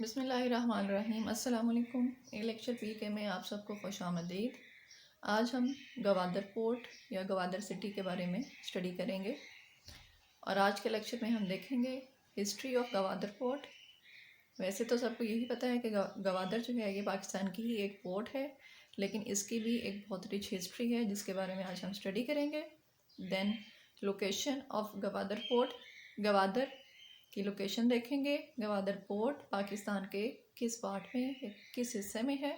बिस्मिल्लाहिर्रहमानिर्रहीम अस्सलाम वालेकुम। ए लेक्चर पी के में आप सबको खुशामदीद। आज हम गवादर पोर्ट या गवादर सिटी के बारे में स्टडी करेंगे और आज के लेक्चर में हम देखेंगे हिस्ट्री ऑफ गवादर पोर्ट। वैसे तो सबको यही पता है कि गवादर जो है ये पाकिस्तान की ही एक पोर्ट है, लेकिन इसकी भी एक बहुत रिच हिस्ट्री है जिसके बारे में आज हम स्टडी करेंगे। Then location of Gwadar port, Gwadar की लोकेशन देखेंगे। गवादर पोर्ट पाकिस्तान के किस पार्ट में, किस हिस्से में है।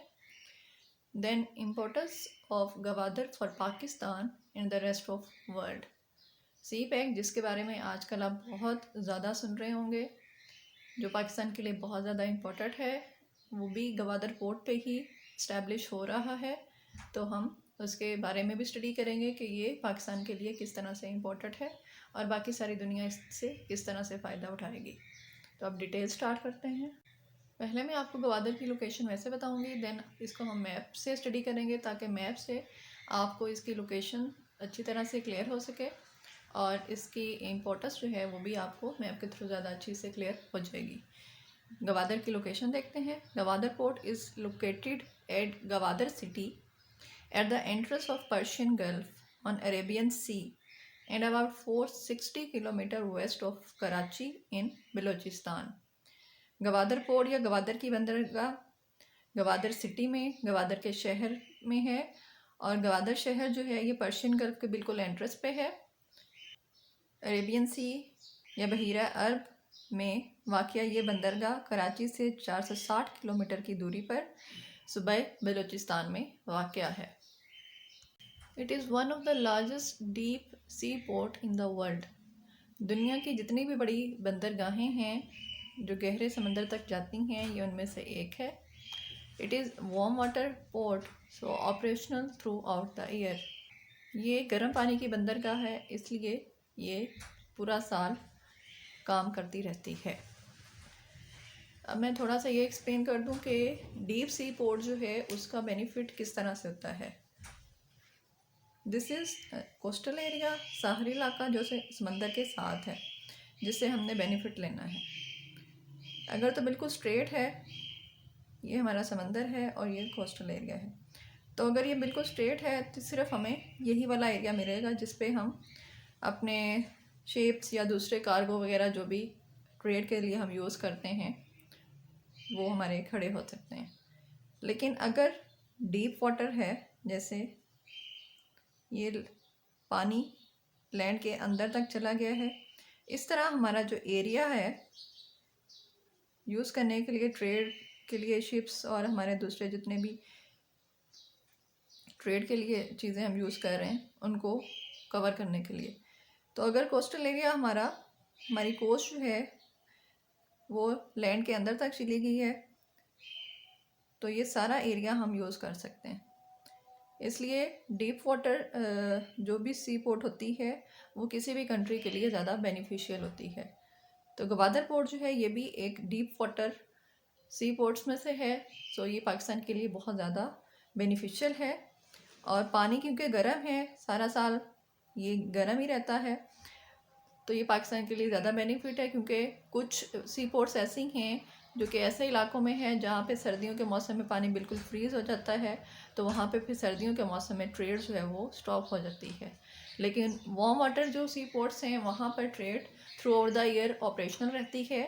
Then importance of Gwadar for Pakistan in the rest of world. CPEC जिसके बारे में आजकल आप बहुत ज़्यादा सुन रहे होंगे, जो पाकिस्तान के लिए बहुत ज़्यादा इम्पोर्टेंट है, वो भी गवादर पोर्ट पे ही इस्टेब्लिश हो रहा है। तो हम उसके बारे में भी स्टडी करेंगे कि ये पाकिस्तान के लिए किस तरह से इम्पोर्टेंट है और बाकी सारी दुनिया इससे किस तरह से फ़ायदा उठाएगी। तो अब डिटेल स्टार्ट करते हैं। पहले मैं आपको गवादर की लोकेशन वैसे बताऊंगी, देन इसको हम मैप से स्टडी करेंगे ताकि मैप से आपको इसकी लोकेशन अच्छी तरह से क्लियर हो सके और इसकी इम्पोर्टेंस जो है वो भी आपको मैप के थ्रू ज़्यादा अच्छी से क्लियर हो जाएगी। गवादर की लोकेशन देखते हैं। Gwadar port is located at Gwadar city at the entrance of Persian Gulf on Arabian Sea and about 460 kilometer west of Karachi in Balochistan. Gwadar port या गवादर की बंदरगाह गवादर सिटी में, गवादर के शहर में है और गवादर शहर जो है ये पर्शियन गल्फ के बिल्कुल एंट्रेंस पे है। अरेबियन सी या बहीरा अरब में वाक़या ये बंदरगाह कराची से 460 किलोमीटर की दूरी पर सूबे बलूचिस्तान में वाक़या है। It is one of the largest deep sea port in the world. दुनिया की जितनी भी बड़ी बंदरगाहें हैं जो गहरे समंदर तक जाती हैं, ये उनमें से एक है। It is warm water port so operational through out the year. ये गर्म पानी की बंदरगाह है, इसलिए ये पूरा साल काम करती रहती है। अब मैं थोड़ा सा ये एक्सप्लेन कर दूं कि डीप सी पोर्ट जो है उसका बेनिफिट किस तरह से होता है। This is coastal area, sehri इलाका जो से समंदर के साथ है, जिससे हमने बेनिफिट लेना है। अगर तो बिल्कुल स्ट्रेट है, ये हमारा समंदर है और ये कोस्टल एरिया है, तो अगर ये बिल्कुल स्ट्रेट है तो सिर्फ हमें यही वाला एरिया मिलेगा जिस पे हम अपने शिप्स या दूसरे कार्गो वगैरह जो भी ट्रेड के लिए हम यूज़ करते हैं वो हमारे खड़े हो सकते हैं। लेकिन अगर डीप वाटर है, जैसे ये पानी लैंड के अंदर तक चला गया है, इस तरह हमारा जो एरिया है यूज़ करने के लिए, ट्रेड के लिए शिप्स और हमारे दूसरे जितने भी ट्रेड के लिए चीज़ें हम यूज़ कर रहे हैं उनको कवर करने के लिए। तो अगर कोस्टल एरिया हमारी कोस्ट जो है वो लैंड के अंदर तक चली गई है तो ये सारा एरिया हम यूज़ कर सकते हैं। इसलिए डीप वाटर जो भी सी पोर्ट होती है वो किसी भी कंट्री के लिए ज़्यादा बेनिफिशियल होती है। तो गवादर पोर्ट जो है ये भी एक डीप वाटर सी पोर्ट्स में से है, सो ये पाकिस्तान के लिए बहुत ज़्यादा बेनिफिशियल है। और पानी क्योंकि गर्म है, सारा साल ये गर्म ही रहता है, तो ये पाकिस्तान के लिए ज़्यादा बेनिफिट है। क्योंकि कुछ सी पोर्ट्स ऐसी हैं जो कि ऐसे इलाकों में हैं जहाँ पे सर्दियों के मौसम में पानी बिल्कुल फ्रीज़ हो जाता है, तो वहाँ पे फिर सर्दियों के मौसम में ट्रेड जो है वो स्टॉप हो जाती है। लेकिन वार्म वाटर जो सी पोर्ट्स हैं वहाँ पर trade through out the year operational रहती है।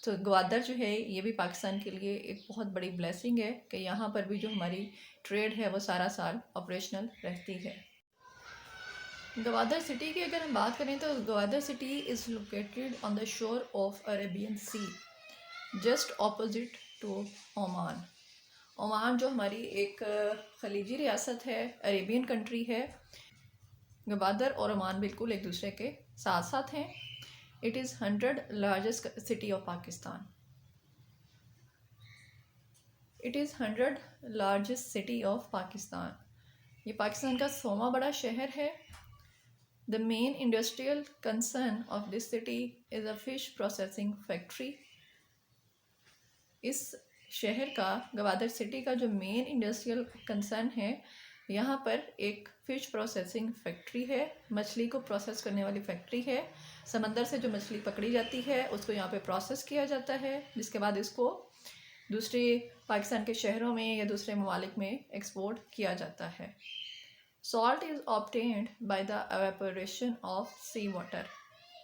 तो गवादर जो है ये भी पाकिस्तान के लिए एक बहुत बड़ी ब्लेसिंग है कि यहाँ पर भी जो हमारी ट्रेड है वो सारा साल ऑपरेशनल रहती है। गवादर सिटी की अगर हम बात करें तो Gwadar city is located on the shore of Arabian Sea, just opposite to Oman. Oman जो हमारी एक खलीजी रियासत है, अरेबियन कंट्री है, गवादर और ओमान बिल्कुल एक दूसरे के साथ साथ हैं। It is 100 largest city of Pakistan. It is 100 largest city of Pakistan. ये पाकिस्तान का 100वां बड़ा शहर है। The main industrial concern of this city is a fish processing factory. इस शहर का, गवादर सिटी का जो मेन इंडस्ट्रियल कंसर्न है, यहाँ पर एक फ़िश प्रोसेसिंग फैक्ट्री है, मछली को प्रोसेस करने वाली फैक्ट्री है। समंदर से जो मछली पकड़ी जाती है उसको यहाँ पे प्रोसेस किया जाता है, जिसके बाद इसको दूसरे पाकिस्तान के शहरों में या दूसरे ममालिक में एक्सपोर्ट किया जाता है। Salt is obtained by the evaporation of sea water.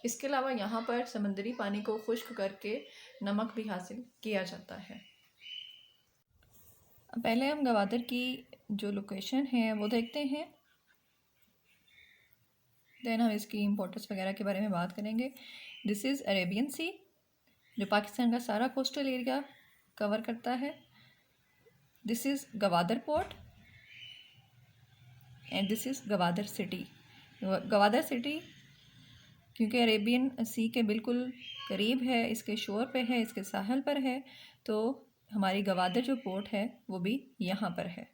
इसके अलावा यहाँ पर समंदरी पानी को खुश्क करके नमक भी हासिल किया जाता है। पहले हम गवादर की जो लोकेशन है वो देखते हैं, देन हम इसकी इम्पोर्टेंस वगैरह के बारे में बात करेंगे। दिस इज़ अरेबियन सी, जो पाकिस्तान का सारा कोस्टल एरिया कवर करता है। This is Gwadar port and this is Gwadar city. Gwadar city क्योंकि अरेबियन सी के बिल्कुल करीब है, इसके शोर पे है, इसके साहल पर है, तो हमारी गवादर जो पोर्ट है वो भी यहाँ पर है।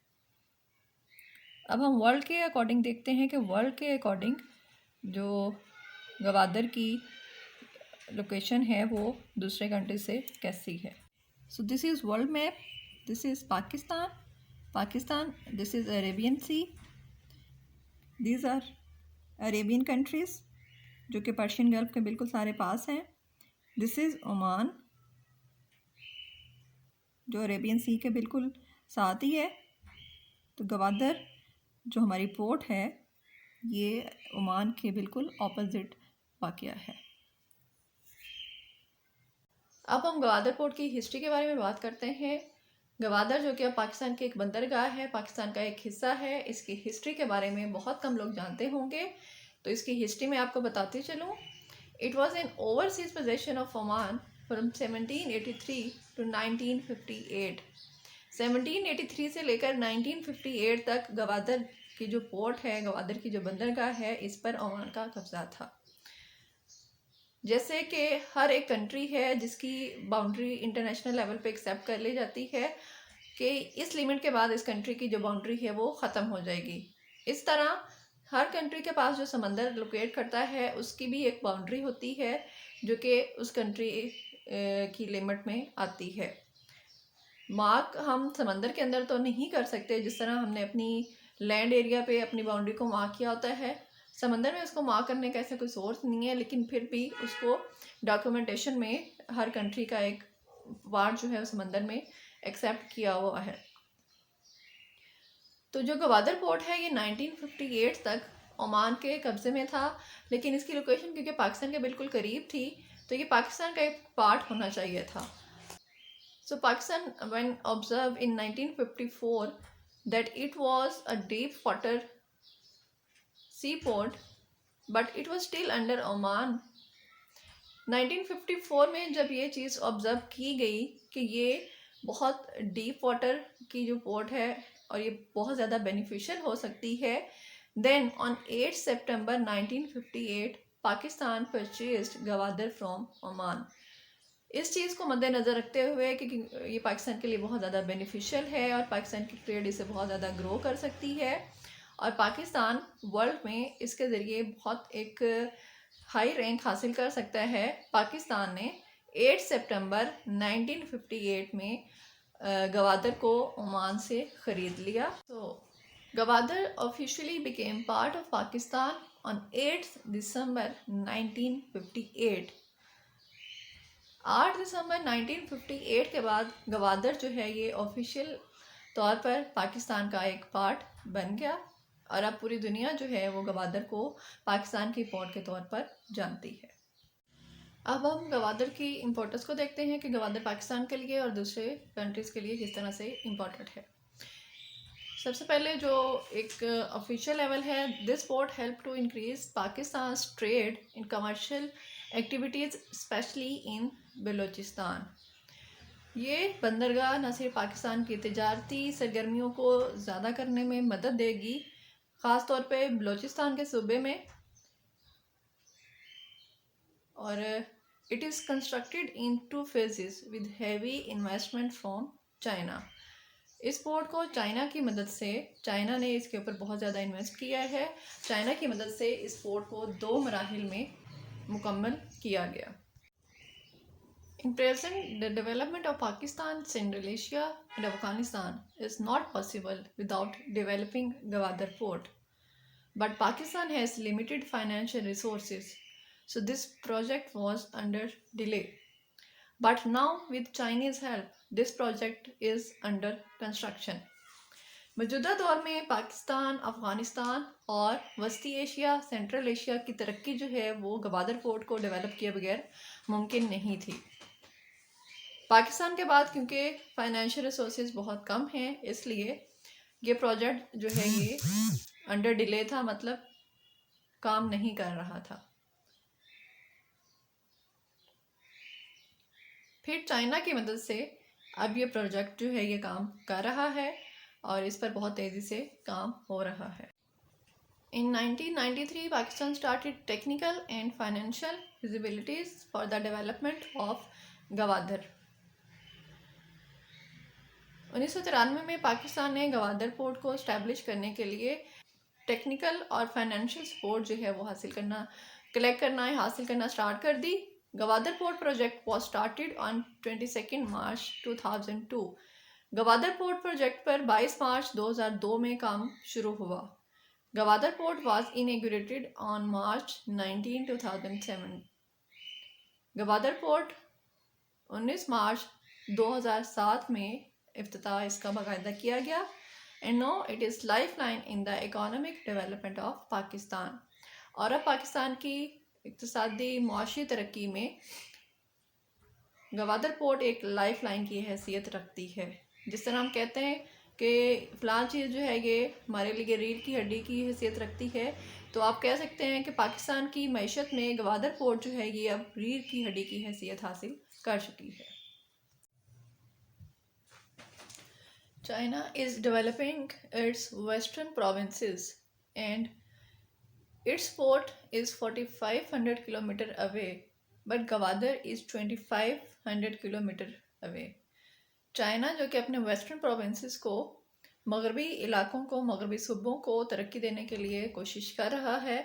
अब हम वर्ल्ड के अकॉर्डिंग देखते हैं कि वर्ल्ड के अकॉर्डिंग जो गवादर की लोकेशन है वो दूसरे कंट्री से कैसी है। So this is world map, this is Pakistan, this is Arabian Sea, these are Arabian countries जो कि पर्शियन गल्फ के बिल्कुल सारे पास हैं। दिस इज़ ओमान जो अरेबियन सी के बिल्कुल साथ ही है। तो गवादर जो हमारी पोर्ट है ये ओमान के बिल्कुल ऑपोजिट वाक़या है। अब हम गवादर पोर्ट की हिस्ट्री के बारे में बात करते हैं। गवादर जो कि अब पाकिस्तान की एक बंदरगाह है, पाकिस्तान का एक हिस्सा है, इसकी हिस्ट्री के बारे में बहुत कम लोग जानते होंगे, तो इसकी हिस्ट्री में आपको बताती चलूँ। It was an overseas possession of Oman from 1783 to 1958। 1783 से लेकर 1958 तक गवादर की जो पोर्ट है, गवादर की जो बंदरगाह है, इस पर ओमान का कब्जा था। जैसे कि हर एक कंट्री है जिसकी बाउंड्री इंटरनेशनल लेवल पे एक्सेप्ट कर ली जाती है कि इस लिमिट के बाद इस कंट्री की जो बाउंड्री है वो ख़त्म हो जाएगी। इस तरह हर कंट्री के पास जो समंदर लोकेट करता है उसकी भी एक बाउंड्री होती है जो कि उस कंट्री की लिमिट में आती है। मार्क हम समंदर के अंदर तो नहीं कर सकते जिस तरह हमने अपनी लैंड एरिया पे अपनी बाउंड्री को मार्क किया होता है। समंदर में उसको मार्क करने का ऐसा कोई सोर्स नहीं है, लेकिन फिर भी उसको डॉक्यूमेंटेशन में हर कंट्री का एक पार्ट जो है समंदर में एक्सेप्ट किया हुआ है। तो जो गवादर पोर्ट है ये 1958 तक ओमान के कब्जे में था, लेकिन इसकी लोकेशन क्योंकि पाकिस्तान के बिल्कुल करीब थी तो ये पाकिस्तान का एक पार्ट होना चाहिए था। So Pakistan, when observed in 1954 that it was a deep water seaport, but it was still under Oman. 1954 में जब ये चीज़ ऑब्ज़र्व की गई कि ये बहुत डीप वाटर की जो पोर्ट है और ये बहुत ज़्यादा बेनिफिशियल हो सकती है, देन ऑन 8 सितंबर 1958 Pakistan purchased Gwadar from Oman. इस चीज़ को मद्देनज़र रखते हुए कि ये पाकिस्तान के लिए बहुत ज़्यादा बेनिफिशियल है और पाकिस्तान की ट्रेड इसे बहुत ज़्यादा ग्रो कर सकती है और पाकिस्तान वर्ल्ड में इसके ज़रिए बहुत एक हाई रैंक हासिल कर सकता है, पाकिस्तान ने 8 सितंबर 1958 में गवादर को ओमान से ख़रीद लिया। तो Gwadar officially became part of Pakistan on 8 दिसंबर 1958। 8 दिसंबर 1958 के बाद गवादर जो है ये ऑफिशियल तौर पर पाकिस्तान का एक पार्ट बन गया और अब पूरी दुनिया जो है वो गवादर को पाकिस्तान की पोर्ट के तौर पर जानती है। अब हम गवादर की इम्पोर्टेंस को देखते हैं कि गवादर पाकिस्तान के लिए और दूसरे कंट्रीज़ के लिए किस तरह से इम्पोर्टेंट है। सबसे पहले जो एक ऑफिशियल लेवल है, this port help to increase Pakistan trade in commercial activities specially in Balochistan. ये बंदरगाह न सिर्फ पाकिस्तान की तिजारती सरगर्मियों को ज़्यादा करने में मदद देगी, ख़ास तौर पे बलूचिस्तान के सूबे में, और it is constructed in 2 phases with heavy investment from China. इस पोर्ट को चाइना की मदद से, चाइना ने इसके ऊपर बहुत ज़्यादा इन्वेस्ट किया है, चाइना की मदद से इस पोर्ट को 2 मराहिल में मुकम्मल किया गया। In present, the development of Pakistan, Central Asia and Afghanistan is not possible without developing Gwadar port. But Pakistan has limited financial resources, so this project was under delay. But now with Chinese help, this project is under construction. मौजूदा दौर में पाकिस्तान, अफ़गानिस्तान और वस्ती Asia, central Asia की तरक्की जो है वो गवादर पोर्ट को डेवलप किए बगैर मुमकिन नहीं थी। पाकिस्तान के बाद क्योंकि फाइनेंशियल रिसोर्सेज बहुत कम हैं, इसलिए ये प्रोजेक्ट जो है ये अंडर डिले था, मतलब काम नहीं कर रहा था। फिर चाइना की मदद से अब ये प्रोजेक्ट जो है ये काम कर रहा है और इस पर बहुत तेज़ी से काम हो रहा है। In 1993, Pakistan started technical and financial feasibilities for the development of Gwadar. 1993 में पाकिस्तान ने गवादर पोर्ट को इस्टेब्लिश करने के लिए टेक्निकल और फाइनेंशियल सपोर्ट जो है वो हासिल करना स्टार्ट कर दी। Gwadar port project was started on 22 March 2002। Gwadar port project पर 22 मार्च 2002 में काम शुरू हुआ। Gwadar port was inaugurated on March 19, 2007। Gwadar port 19 मार्च 2007 में इफ्तिताह इसका बाकायदा किया गया। And now it is life line in the economic development of Pakistan. और अब पाकिस्तान की इक़्तिसादी मुआशी तरक्की में गवादर पोर्ट एक लाइफ लाइन की हैसियत रखती है। जिस तरह हम कहते हैं कि फ़लाँ चीज़ जो है ये हमारे लिए रीढ़ की हड्डी की हैसियत रखती है, तो आप कह सकते हैं कि पाकिस्तान की मईशत में गवादर पोर्ट जो है ये अब रीढ़ की हड्डी की हैसियत हासिल कर चुकी है। China is developing its western provinces and its port is 4500 km away, but Gwadar is 2500 km away. China जो कि अपने वेस्टर्न प्रोविंसेस को, मगरबी इलाकों को, मगरबी सूबों को तरक्की देने के लिए कोशिश कर रहा है,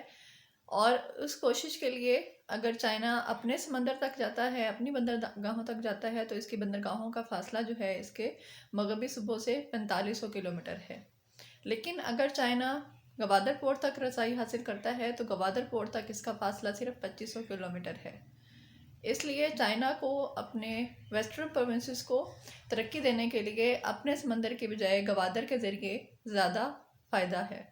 और उस कोशिश के लिए अगर चाइना अपने समंदर तक जाता है, अपनी बंदरगाहों तक जाता है, तो इसकी बंदरगाहों का फासला जो है इसके मगरबी सूबों से 4500 किलोमीटर है। लेकिन अगर चाइना गवादर पोर्ट तक रसाई हासिल करता है तो गवादर पोर्ट तक इसका फासला सिर्फ 2500 किलोमीटर है। इसलिए चाइना को अपने वेस्टर्न प्रोविंसेस को तरक्की देने के लिए अपने समंदर के बजाय गवादर के ज़रिए ज़्यादा फ़ायदा है।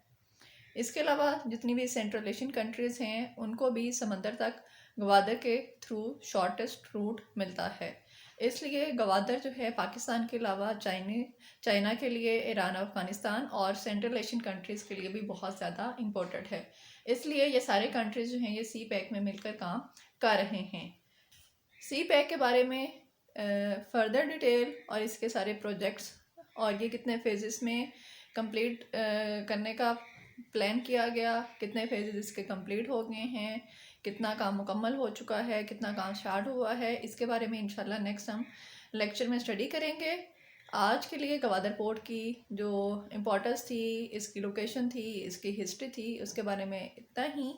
इसके अलावा जितनी भी सेंट्रल एशियन कंट्रीज़ हैं उनको भी समंदर तक गवादर के थ्रू शॉर्टेस्ट रूट मिलता है। इसलिए गवादर जो है पाकिस्तान के अलावा चाइना के लिए, ईरान, अफ़गानिस्तान और सेंट्रल एशियन कंट्रीज़ के लिए भी बहुत ज़्यादा इम्पोर्टेंट है। इसलिए ये सारे कंट्रीज़ जो हैं ये सी पैक में मिलकर काम कर रहे हैं। सी पैक के बारे में फर्दर डिटेल और इसके सारे प्रोजेक्ट्स और ये कितने फेजेस में कंप्लीट करने का प्लान किया गया, कितने फेजेस इसके कंप्लीट हो गए हैं, कितना काम मुकम्मल हो चुका है, कितना काम स्टार्ट हुआ है, इसके बारे में इंशाल्लाह नेक्स्ट हम लेक्चर में स्टडी करेंगे। आज के लिए गवादर पोर्ट की जो इम्पोर्टेंस थी, इसकी लोकेशन थी, इसकी हिस्ट्री थी, उसके बारे में इतना ही।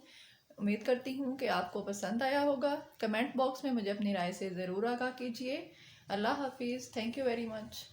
उम्मीद करती हूँ कि आपको पसंद आया होगा। कमेंट बॉक्स में मुझे अपनी राय से ज़रूर आगाह कीजिए। अल्लाह हाफिज़। Thank you very much.